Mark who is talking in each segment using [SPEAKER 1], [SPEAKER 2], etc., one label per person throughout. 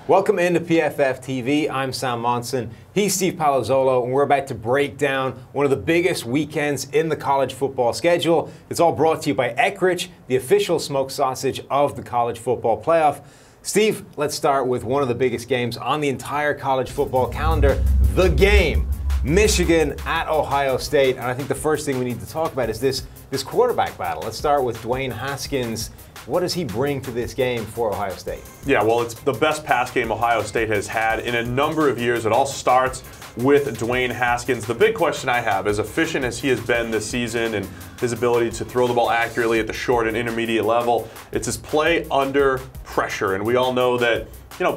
[SPEAKER 1] Welcome into PFF TV. I'm Sam Monson. He's Steve Palazzolo, and we're about to break down one of the biggest weekends in the college football schedule. It's all brought to you by Eckrich, the official smoked sausage of the college football playoff. Steve, let's start with one of the biggest games on the entire college football calendar, the game. Michigan at Ohio State. And I think the first thing we need to talk about is this quarterback battle. Let's start with Dwayne Haskins. What does he bring to this game for Ohio State?
[SPEAKER 2] Yeah, well, it's the best pass game Ohio State has had in a number of years. It all starts with Dwayne Haskins. The big question I have, as efficient as he has been this season and his ability to throw the ball accurately at the short and intermediate level, it's his play under pressure. And we all know that,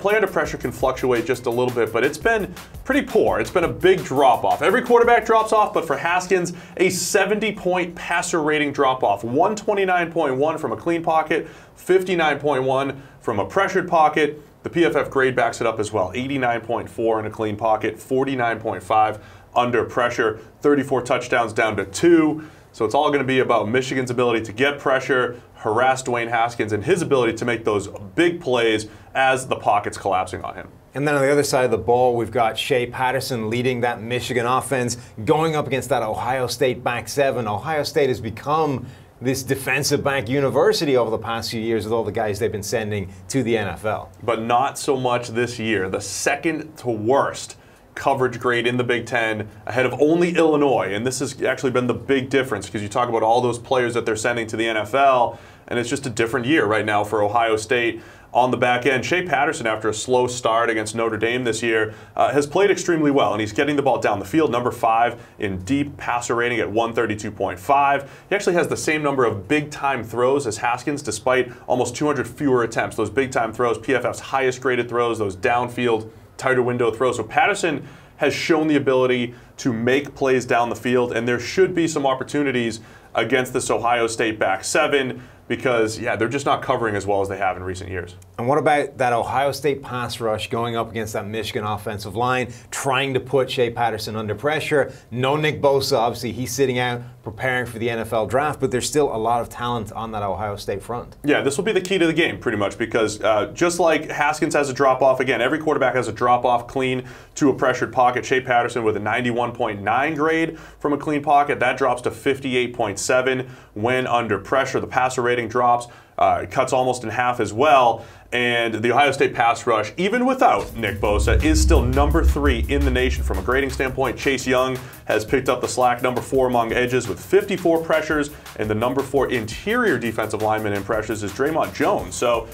[SPEAKER 2] play under pressure can fluctuate just a little bit, but it's been pretty poor. It's been a big drop-off. Every quarterback drops off, but for Haskins, a 70-point passer rating drop-off. 129.1 from a clean pocket, 59.1 from a pressured pocket. The PFF grade backs it up as well. 89.4 in a clean pocket, 49.5 under pressure, 34 touchdowns down to 2. So it's all going to be about Michigan's ability to get pressure, harass Dwayne Haskins, and his ability to make those big plays as the pocket's collapsing on him.
[SPEAKER 1] And then on the other side of the ball, we've got Shea Patterson leading that Michigan offense, going up against that Ohio State back seven. Ohio State has become this defensive back university over the past few years with all the guys they've been sending to the NFL.
[SPEAKER 2] But not so much this year. The second to worst coverage grade in the Big Ten, ahead of only Illinois. And this has actually been the big difference, because you talk about all those players that they're sending to the NFL, and it's just a different year right now for Ohio State. On the back end, Shea Patterson, after a slow start against Notre Dame this year, has played extremely well, and he's getting the ball down the field. Number 5 in deep passer rating at 132.5. He actually has the same number of big-time throws as Haskins, despite almost 200 fewer attempts. Those big-time throws, PFF's highest-graded throws, those downfield, tighter window throws. So Patterson has shown the ability to make plays down the field, and there should be some opportunities against this Ohio State back seven, because, they're just not covering as well as they have in recent years.
[SPEAKER 1] And what about that Ohio State pass rush going up against that Michigan offensive line, trying to put Shea Patterson under pressure? No Nick Bosa, obviously he's sitting out preparing for the NFL draft, but there's still a lot of talent on that Ohio State front. Yeah,
[SPEAKER 2] this will be the key to the game, pretty much, because just like Haskins has a drop-off, again, every quarterback has a drop-off clean to a pressured pocket. Shea Patterson with a 91.9 grade from a clean pocket. That drops to 58.7 when under pressure. The passer rating drops, cuts almost in half as well. And the Ohio State pass rush, even without Nick Bosa, is still number 3 in the nation from a grading standpoint. Chase Young has picked up the slack, number 4 among edges with 54 pressures, and the number 4 interior defensive lineman in pressures is Draymond Jones. So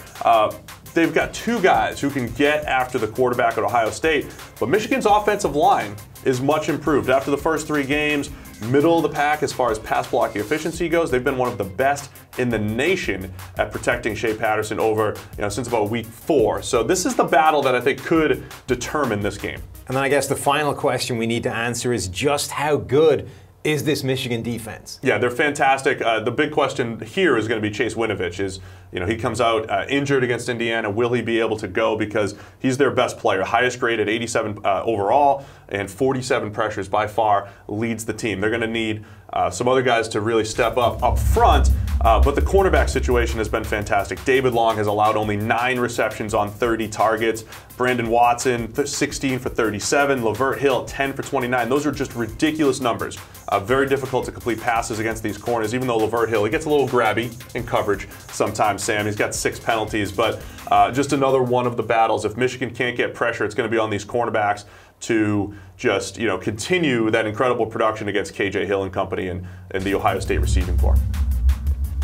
[SPEAKER 2] they've got 2 guys who can get after the quarterback at Ohio State, but Michigan's offensive line is much improved. After the first 3 games, middle of the pack as far as pass blocking efficiency goes. They've been one of the best in the nation at protecting Shea Patterson over, since about week 4. So this is the battle that I think could determine this game.
[SPEAKER 1] And then I guess the final question we need to answer is just how good is this Michigan defense?
[SPEAKER 2] Yeah, they're fantastic. The big question here is going to be Chase Winovich. He comes out injured against Indiana. Will he be able to go? Because he's their best player. Highest grade at 87 overall and 47 pressures, by far leads the team. They're going to need some other guys to really step up front, but the cornerback situation has been fantastic. David Long has allowed only 9 receptions on 30 targets. Brandon Watson, 16 for 37. Lavert Hill, 10 for 29. Those are just ridiculous numbers. Very difficult to complete passes against these corners, even though Lavert Hill, he gets a little grabby in coverage sometimes, Sam. He's got 6 penalties, but just another one of the battles. If Michigan can't get pressure, it's going to be on these cornerbacks to just, continue that incredible production against KJ Hill and company and the Ohio State receiving corps.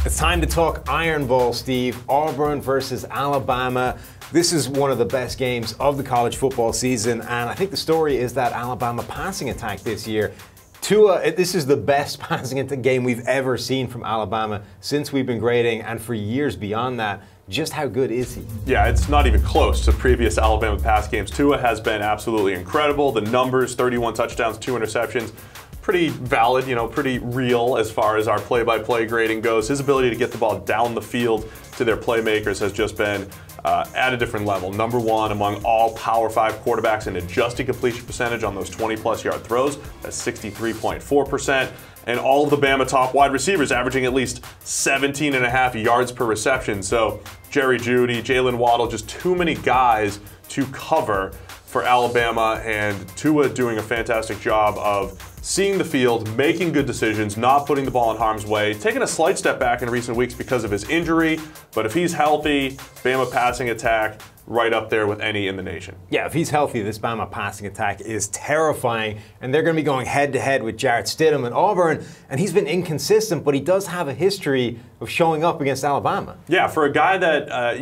[SPEAKER 1] It's time to talk Iron Bowl, Steve. Auburn versus Alabama. This is one of the best games of the college football season, and I think the story is that Alabama passing attack this year. This is the best passing game we've ever seen from Alabama since we've been grading, and for years beyond that. Just how good is he?
[SPEAKER 2] Yeah, it's not even close to previous Alabama pass games. Tua has been absolutely incredible. The numbers, 31 touchdowns, 2 interceptions, pretty valid, pretty real as far as our play-by-play grading goes. His ability to get the ball down the field to their playmakers has just been at a different level. Number 1 among all Power 5 quarterbacks in adjusted completion percentage on those 20-plus yard throws. That's 63.4%. and all of the Bama top wide receivers averaging at least 17.5 yards per reception. So Jerry Jeudy, Jalen Waddle, just too many guys to cover for Alabama, and Tua doing a fantastic job of seeing the field, making good decisions, not putting the ball in harm's way, taking a slight step back in recent weeks because of his injury, but if he's healthy, Bama passing attack right up there with any in the nation.
[SPEAKER 1] Yeah, if he's healthy, this Bama passing attack is terrifying, and they're going to be going head-to-head with Jarrett Stidham and Auburn, and he's been inconsistent, but he does have a history of showing up against Alabama.
[SPEAKER 2] Yeah, for a guy that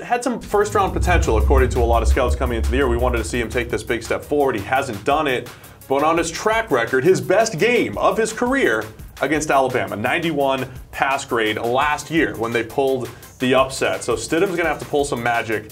[SPEAKER 2] had some first-round potential, according to a lot of scouts coming into the year, we wanted to see him take this big step forward. He hasn't done it, but on his track record, his best game of his career against Alabama, 91 pass grade last year when they pulled the upset. So Stidham's going to have to pull some magic.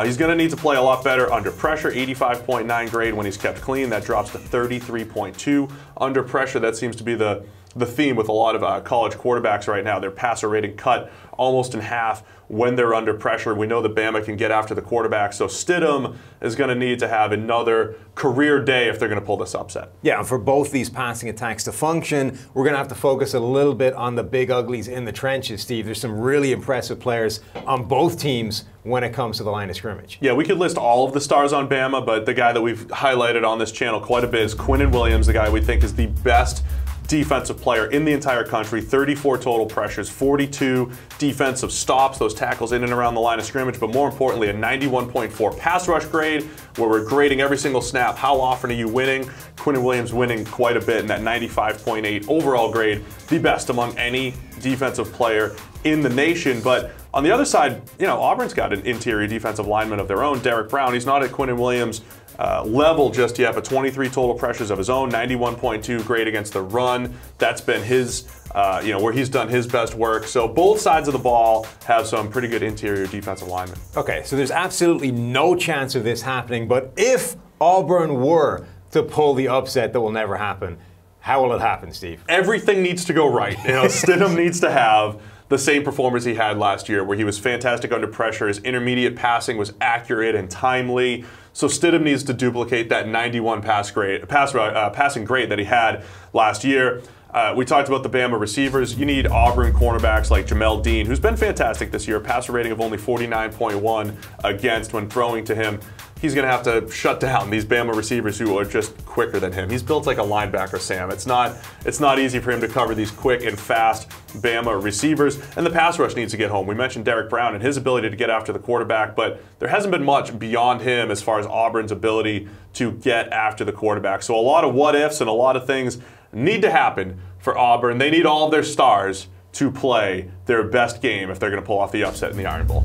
[SPEAKER 2] He's going to need to play a lot better under pressure, 85.9 grade when he's kept clean. That drops to 33.2 under pressure. That seems to be the theme with a lot of college quarterbacks right now. Their passer rating cut almost in half when they're under pressure. We know that Bama can get after the quarterback, so Stidham is going to need to have another career day if they're going to pull this upset.
[SPEAKER 1] Yeah, and for both these passing attacks to function, we're going to have to focus a little bit on the big uglies in the trenches, Steve. There's some really impressive players on both teams when it comes to the line of scrimmage.
[SPEAKER 2] Yeah, we could list all of the stars on Bama, but the guy that we've highlighted on this channel quite a bit is Quinnen Williams, the guy we think is the best defensive player in the entire country. 34 total pressures, 42 defensive stops, those tackles in and around the line of scrimmage, but more importantly, a 91.4 pass rush grade, where we're grading every single snap. How often are you winning? Quinnen Williams winning quite a bit in that 95.8 overall grade, the best among any defensive player in the nation. But on the other side, Auburn's got an interior defensive lineman of their own, Derek Brown. He's not at Quinnen Williams' level just yet, but 23 total pressures of his own, 91.2 grade against the run. That's been his, where he's done his best work. So both sides of the ball have some pretty good interior defensive linemen.
[SPEAKER 1] Okay, so there's absolutely no chance of this happening, but if Auburn were to pull the upset that will never happen, how will it happen, Steve?
[SPEAKER 2] Everything needs to go right. Stidham needs to have the same performance he had last year, where he was fantastic under pressure. His intermediate passing was accurate and timely. So Stidham needs to duplicate that 91 passing grade that he had last year. We talked about the Bama receivers. You need Auburn cornerbacks like Jamel Dean, who's been fantastic this year, passer rating of only 49.1 against when throwing to him. He's going to have to shut down these Bama receivers who are just quicker than him. He's built like a linebacker, Sam. It's not easy for him to cover these quick and fast Bama receivers, and the pass rush needs to get home. We mentioned Derek Brown and his ability to get after the quarterback, but there hasn't been much beyond him as far as Auburn's ability to get after the quarterback. So a lot of what ifs and a lot of things need to happen for Auburn. They need all of their stars to play their best game if they're going to pull off the upset in the Iron Bowl.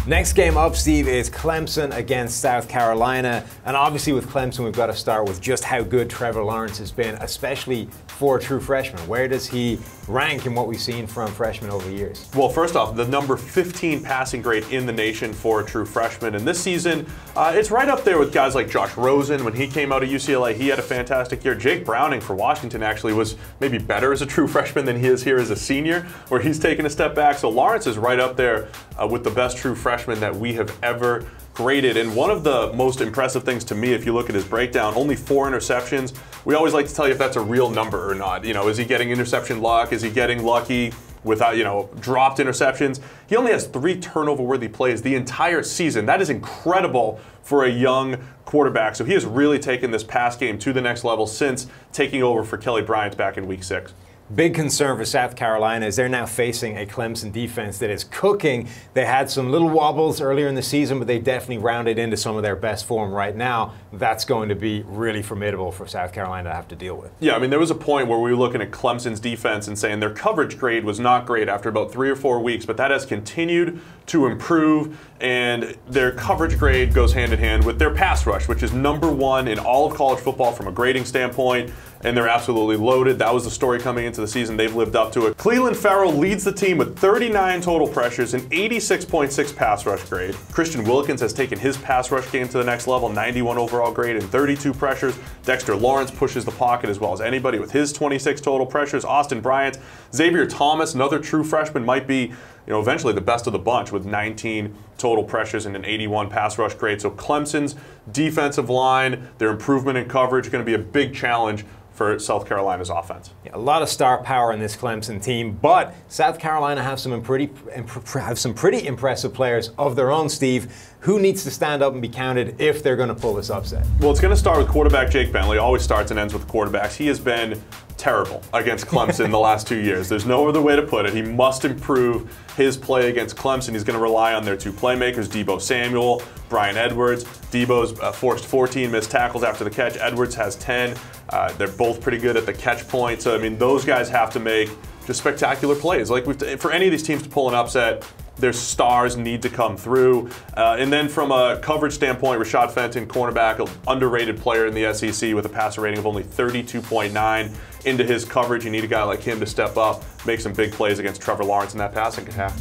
[SPEAKER 1] Next game up, Steve, is Clemson against South Carolina. And obviously with Clemson, we've got to start with just how good Trevor Lawrence has been, especially for a true freshman. Where does he rank in what we've seen from freshmen over the years?
[SPEAKER 2] Well, first off, the number 15 passing grade in the nation for a true freshman. And this season, it's right up there with guys like Josh Rosen. When he came out of UCLA, he had a fantastic year. Jake Browning for Washington actually was maybe better as a true freshman than he is here as a senior, where he's taken a step back. So Lawrence is right up there with the best true freshman that we have ever graded. And one of the most impressive things to me, if you look at his breakdown, only 4 interceptions. We always like to tell you if that's a real number or not. Is he getting interception luck? Is he getting lucky without, dropped interceptions? He only has 3 turnover-worthy plays the entire season. That is incredible for a young quarterback. So he has really taken this pass game to the next level since taking over for Kelly Bryant back in Week 6.
[SPEAKER 1] Big concern for South Carolina is they're now facing a Clemson defense that is cooking. They had some little wobbles earlier in the season, but they definitely rounded into some of their best form right now. That's going to be really formidable for South Carolina to have to deal with.
[SPEAKER 2] Yeah, there was a point where we were looking at Clemson's defense and saying their coverage grade was not great after about 3 or 4 weeks, but that has continued to improve, and their coverage grade goes hand in hand with their pass rush, which is #1 in all of college football from a grading standpoint, and they're absolutely loaded. That was the story coming into the season. They've lived up to it. Clelin Ferrell leads the team with 39 total pressures and 86.6 pass rush grade. Christian Wilkins has taken his pass rush game to the next level, 91 overall grade and 32 pressures. Dexter Lawrence pushes the pocket as well as anybody with his 26 total pressures. Austin Bryant, Xavier Thomas, another true freshman, might be eventually the best of the bunch with 19 total pressures and an 81 pass rush grade. So Clemson's defensive line, their improvement in coverage, going to be a big challenge for South Carolina's offense.
[SPEAKER 1] Yeah, a lot of star power in this Clemson team, but South Carolina have some pretty impressive players of their own, Steve. Who needs to stand up and be counted if they're going to pull this upset?
[SPEAKER 2] Well, it's going to start with quarterback Jake Bentley. Always starts and ends with quarterbacks. He has been terrible against Clemson the last 2 years. There's no other way to put it. He must improve his play against Clemson. He's going to rely on their two playmakers, Deebo Samuel, Brian Edwards. Deebo's forced 14 missed tackles after the catch. Edwards has 10. They're both pretty good at the catch point. So, I mean, those guys have to make just spectacular plays. Like for any of these teams to pull an upset, their stars need to come through. And then from a coverage standpoint, Rashad Fenton, cornerback, an underrated player in the SEC with a passer rating of only 32.9 into his coverage. You need a guy like him to step up, make some big plays against Trevor Lawrence in that passing attack.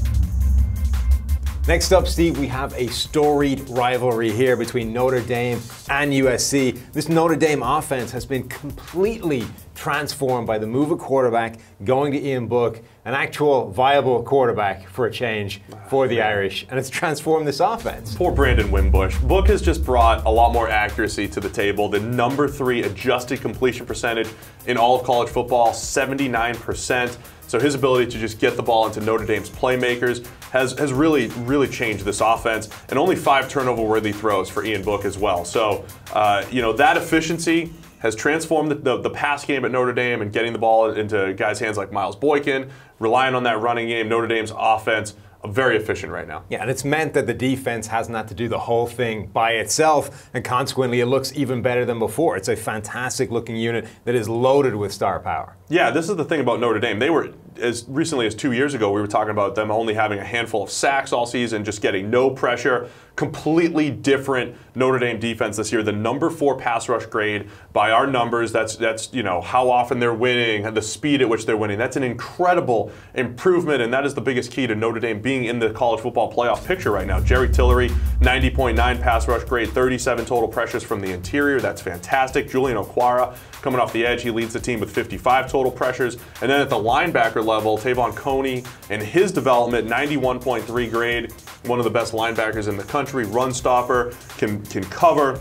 [SPEAKER 1] Next up, Steve, we have a storied rivalry here between Notre Dame and USC. This Notre Dame offense has been completely transformed by the move of quarterback, going to Ian Book, an actual viable quarterback for a change for the Irish, and it's transformed this offense.
[SPEAKER 2] Poor Brandon Wimbush. Book has just brought a lot more accuracy to the table. The #3 adjusted completion percentage in all of college football, 79%. So his ability to just get the ball into Notre Dame's playmakers has really changed this offense, and only 5 turnover-worthy throws for Ian Book as well. So, that efficiency has transformed the pass game at Notre Dame and getting the ball into guys' hands like Miles Boykin, relying on that running game. Notre Dame's offense, very efficient right now.
[SPEAKER 1] Yeah, and it's meant that the defense hasn't had to do the whole thing by itself, and consequently it looks even better than before. It's a fantastic looking unit that is loaded with star power.
[SPEAKER 2] Yeah, this is the thing about Notre Dame. They were, as recently as 2 years ago, we were talking about them only having a handful of sacks all season, just getting no pressure. Completely different Notre Dame defense this year. The #4 pass rush grade by our numbers. That's how often they're winning and the speed at which they're winning. That's an incredible improvement, and that is the biggest key to Notre Dame being in the college football playoff picture right now. Jerry Tillery, 90.9 pass rush grade, 37 total pressures from the interior. That's fantastic. Julian Okwara coming off the edge. He leads the team with 55 total pressures. And then at the linebacker level, Tavon Coney and his development, 91.3 grade. One of the best linebackers in the country, run stopper, can cover.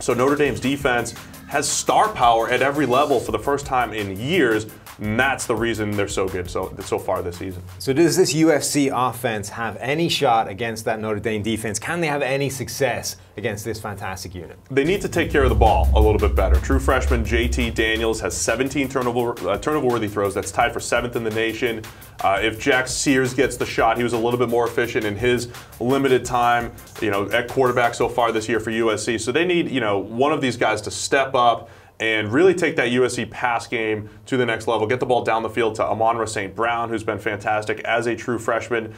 [SPEAKER 2] So Notre Dame's defense has star power at every level for the first time in years. And that's the reason they're so good so far this season.
[SPEAKER 1] So does this USC offense have any shot against that Notre Dame defense? Can they have any success against this fantastic unit?
[SPEAKER 2] They need to take care of the ball a little bit better. True freshman JT Daniels has 17 turnover-worthy throws. That's tied for 7th in the nation. If Jack Sears gets the shot, he was a little bit more efficient in his limited time, at quarterback so far this year for USC. So they need, one of these guys to step up and really take that USC pass game to the next level. Get the ball down the field to Amon-Ra St. Brown, who's been fantastic as a true freshman.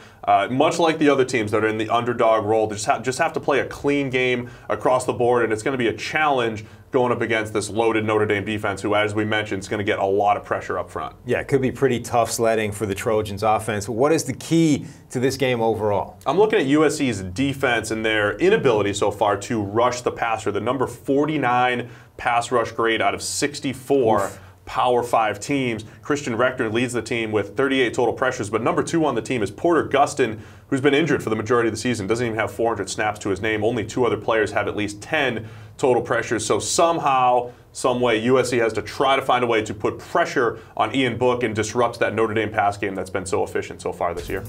[SPEAKER 2] Much like the other teams that are in the underdog role, they just have to play a clean game across the board, and it's going to be a challenge going up against this loaded Notre Dame defense, who, as we mentioned, is going to get a lot of pressure up front.
[SPEAKER 1] Yeah, it could be pretty tough sledding for the Trojans offense. What is the key to this game overall?
[SPEAKER 2] I'm looking at USC's defense and their inability so far to rush the passer. The #49 pass rush grade out of 64 Power 5 teams. Christian Rector leads the team with 38 total pressures, but #2 on the team is Porter Gustin, who's been injured for the majority of the season. Doesn't even have 400 snaps to his name. Only 2 other players have at least 10 total pressures. So somehow, some way, USC has to try to find a way to put pressure on Ian Book and disrupt that Notre Dame pass game that's been so efficient so far this year.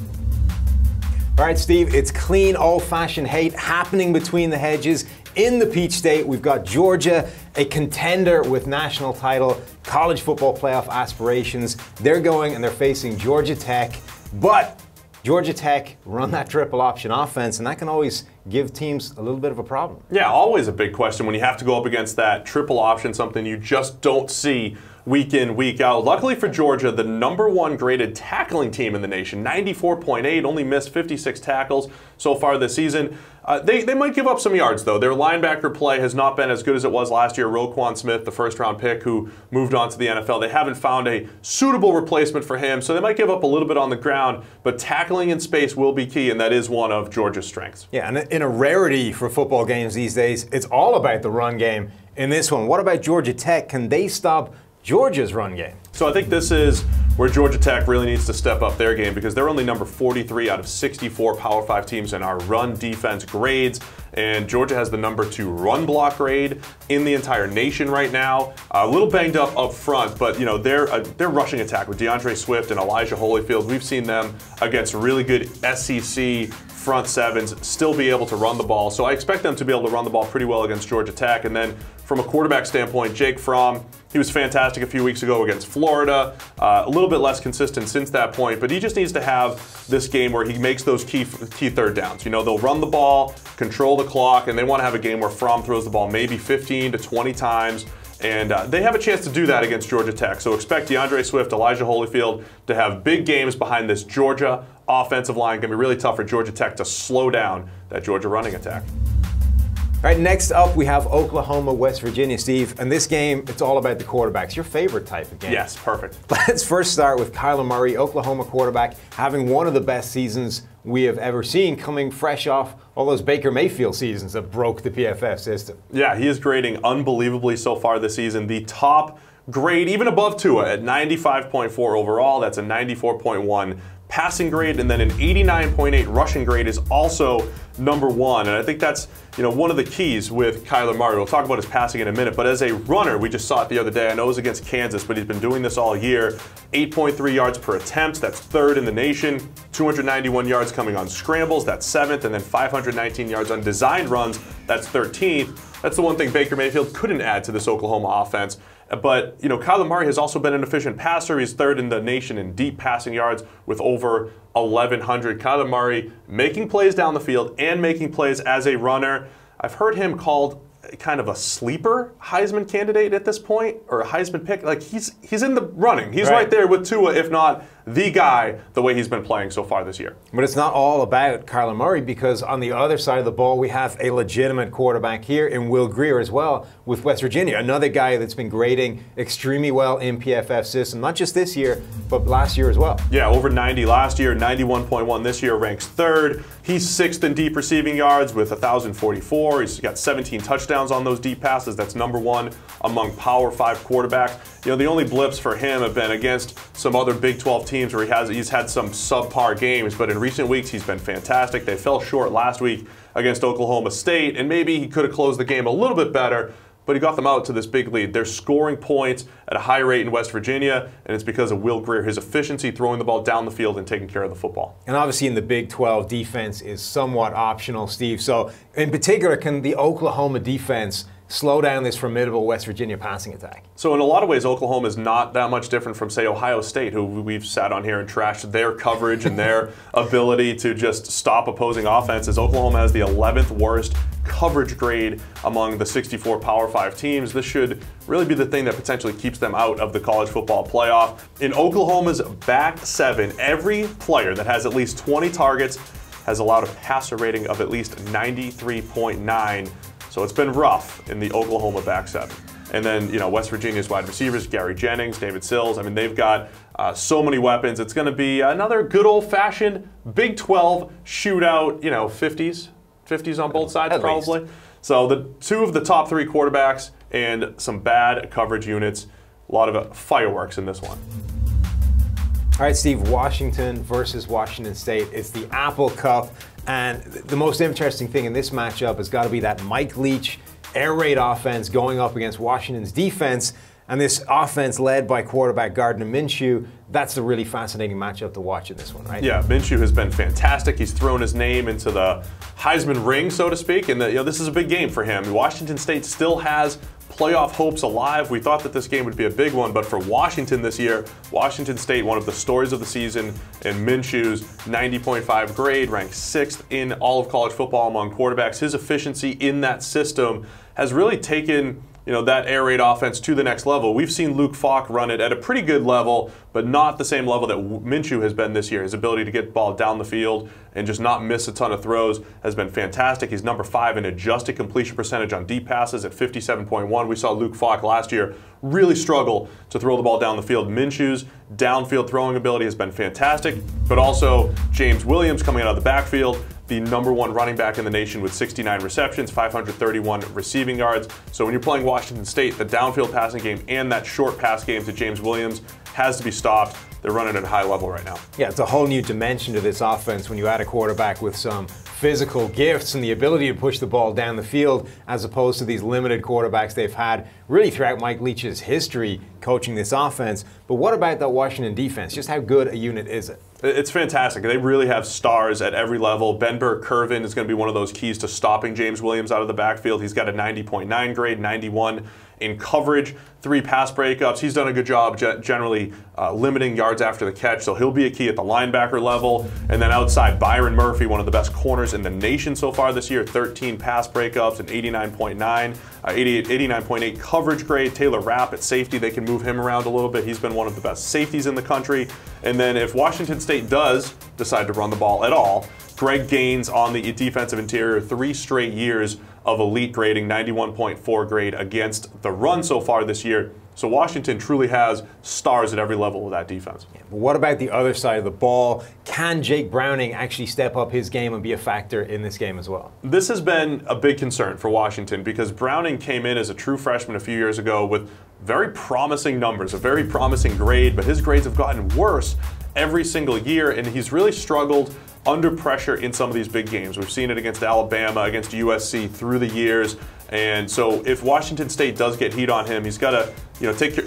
[SPEAKER 1] All right, Steve, it's clean, old-fashioned hate happening between the hedges. In the Peach State, we've got Georgia, a contender with national title, college football playoff aspirations. They're going and they're facing Georgia Tech, but Georgia Tech run that triple option offense, and that can always give teams a little bit of a problem.
[SPEAKER 2] Yeah, always a big question when you have to go up against that triple option, something you just don't see week in, week out. Luckily for Georgia, the #1 graded tackling team in the nation, 94.8, only missed 56 tackles so far this season. They might give up some yards, though. Their linebacker play has not been as good as it was last year. Roquan Smith, the first-round pick who moved on to the NFL, they haven't found a suitable replacement for him, so they might give up a little bit on the ground, but tackling in space will be key, and that is one of Georgia's strengths.
[SPEAKER 1] Yeah, and in a rarity for football games these days, it's all about the run game in this one. What about Georgia Tech? Can they stop Georgia's run game?
[SPEAKER 2] So I think this is where Georgia Tech really needs to step up their game, because they're only number 43 out of 64 Power 5 teams in our run defense grades. And Georgia has the number 2 run block grade in the entire nation right now. A little banged up front, but you know their rushing attack with DeAndre Swift and Elijah Holyfield, we've seen them against really good SEC front sevens still be able to run the ball. So I expect them to be able to run the ball pretty well against Georgia Tech. And then from a quarterback standpoint, Jake Fromm, he was fantastic a few weeks ago against Florida. A little bit less consistent since that point, but he just needs to have this game where he makes those key third downs. You know, they'll run the ball, control the clock, and they want to have a game where Fromm throws the ball maybe 15 to 20 times. And they have a chance to do that against Georgia Tech. So expect DeAndre Swift, Elijah Holyfield to have big games behind this Georgia offensive line. Going to be really tough for Georgia Tech to slow down that Georgia running attack.
[SPEAKER 1] All right, next up we have Oklahoma, West Virginia, Steve. And this game, it's all about the quarterbacks. Your favorite type of game.
[SPEAKER 2] Yes, perfect.
[SPEAKER 1] Let's first start with Kyler Murray, Oklahoma quarterback, having one of the best seasons we have ever seen, coming fresh off all those Baker Mayfield seasons that broke the PFF system.
[SPEAKER 2] Yeah, he is grading unbelievably so far this season. The top grade, even above Tua, at 95.4 overall. That's a 94.1 passing grade, and then an 89.8 rushing grade is also number 1. And I think that's, you know, one of the keys with Kyler Murray. We'll talk about his passing in a minute, but as a runner, we just saw it the other day. I know it was against Kansas, but he's been doing this all year. 8.3 yards per attempt, that's 3rd in the nation. 291 yards coming on scrambles, that's 7th, and then 519 yards on designed runs, that's 13th. That's the one thing Baker Mayfield couldn't add to this Oklahoma offense. But, you know, Kyler Murray has also been an efficient passer. He's 3rd in the nation in deep passing yards with over 1,100. Kyler Murray making plays down the field and making plays as a runner. I've heard him called kind of a sleeper Heisman candidate at this point, or a Heisman pick. Like, he's in the running. He's right there with Tua, if not the guy, the way he's been playing so far this year.
[SPEAKER 1] But it's not all about Kyler Murray, because on the other side of the ball, we have a legitimate quarterback here in Will Grier as well with West Virginia. Another guy that's been grading extremely well in PFF system, not just this year, but last year as well.
[SPEAKER 2] Yeah, over 90 last year, 91.1 this year, ranks 3rd. He's 6th in deep receiving yards with 1,044. He's got 17 touchdowns on those deep passes. That's number 1 among Power 5 quarterbacks. You know, the only blips for him have been against some other Big 12 teams where he's had some subpar games, but in recent weeks he's been fantastic. They fell short last week against Oklahoma State, and maybe he could have closed the game a little bit better, but he got them out to this big lead. They're scoring points at a high rate in West Virginia, and it's because of Will Grier, his efficiency throwing the ball down the field and taking care of the football.
[SPEAKER 1] And obviously in the Big 12, defense is somewhat optional, Steve. So in particular, can the Oklahoma defense slow down this formidable West Virginia passing attack?
[SPEAKER 2] So in a lot of ways, Oklahoma is not that much different from, say, Ohio State, who we've sat on here and trashed their coverage and their ability to just stop opposing offenses. Oklahoma has the 11th worst coverage grade among the 64 Power 5 teams. This should really be the thing that potentially keeps them out of the college football playoff. In Oklahoma's back 7, every player that has at least 20 targets has allowed a passer rating of at least 93.9. So it's been rough in the Oklahoma back 7. And then, you know, West Virginia's wide receivers, Gary Jennings, David Sills. I mean, they've got so many weapons. It's going to be another good old-fashioned Big 12 shootout, you know, 50s on both sides probably. Least. So the 2 of the top 3 quarterbacks and some bad coverage units. A lot of fireworks in this one.
[SPEAKER 1] All right, Steve, Washington versus Washington State. It's the Apple Cup. And the most interesting thing in this matchup has got to be that Mike Leach air raid offense going up against Washington's defense. And this offense led by quarterback Gardner Minshew, that's the really fascinating matchup to watch in this one, right?
[SPEAKER 2] Yeah, Minshew has been fantastic. He's thrown his name into the Heisman ring, so to speak, and you know, this is a big game for him. Washington State still has playoff hopes alive. We thought that this game would be a big one, but for Washington this year, Washington State, one of the stories of the season, and Minshew's 90.5 grade, ranked 6th in all of college football among quarterbacks. His efficiency in that system has really taken, you know, that air raid offense to the next level. We've seen Luke Falk run it at a pretty good level, but not the same level that Minshew has been this year. His ability to get the ball down the field and just not miss a ton of throws has been fantastic. He's number 5 in adjusted completion percentage on deep passes at 57.1. We saw Luke Falk last year really struggle to throw the ball down the field. Minshew's downfield throwing ability has been fantastic, but also James Williams coming out of the backfield, the number 1 running back in the nation with 69 receptions, 531 receiving yards. So when you're playing Washington State, the downfield passing game and that short pass game to James Williams has to be stopped. They're running at a high level right now.
[SPEAKER 1] Yeah, it's a whole new dimension to this offense when you add a quarterback with some physical gifts and the ability to push the ball down the field, as opposed to these limited quarterbacks they've had really throughout Mike Leach's history coaching this offense. But what about that Washington defense? Just how good a unit is it?
[SPEAKER 2] It's fantastic. They really have stars at every level. Ben Burke-Kirven is going to be one of those keys to stopping James Williams out of the backfield. He's got a 90.9 grade, 91 in coverage, 3 pass breakups. He's done a good job generally limiting yards after the catch, so he'll be a key at the linebacker level. And then outside, Byron Murphy, one of the best corners in the nation so far this year, 13 pass breakups and 89.8 coverage grade. Taylor Rapp at safety, they can move him around a little bit. He's been one of the best safeties in the country. And then if Washington State does decide to run the ball at all, Greg Gaines on the defensive interior, 3 straight years of elite grading, 91.4 grade against the run so far this year. So Washington truly has stars at every level of that defense.
[SPEAKER 1] Yeah, but what about the other side of the ball? Can Jake Browning actually step up his game and be a factor in this game as well?
[SPEAKER 2] This has been a big concern for Washington because Browning came in as a true freshman a few years ago with very promising numbers, a very promising grade, but his grades have gotten worse every single year, and he's really struggled under pressure in some of these big games. We've seen it against Alabama, against USC through the years. And so if Washington State does get heat on him, he's got to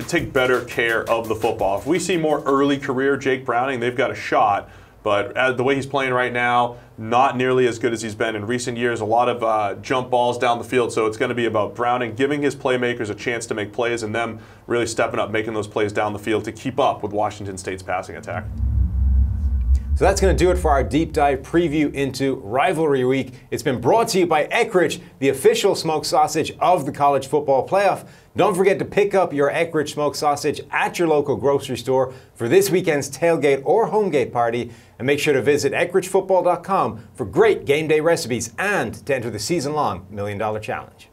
[SPEAKER 2] take better care of the football. If we see more early career Jake Browning, they've got a shot. But the way he's playing right now, not nearly as good as he's been in recent years. A lot of jump balls down the field. So it's going to be about Browning giving his playmakers a chance to make plays and them really stepping up, making those plays down the field to keep up with Washington State's passing attack.
[SPEAKER 1] So that's going to do it for our deep dive preview into Rivalry Week. It's been brought to you by Eckrich, the official smoked sausage of the college football playoff. Don't forget to pick up your Eckrich smoked sausage at your local grocery store for this weekend's tailgate or homegate party. And make sure to visit EckrichFootball.com for great game day recipes and to enter the season-long $1 Million Challenge.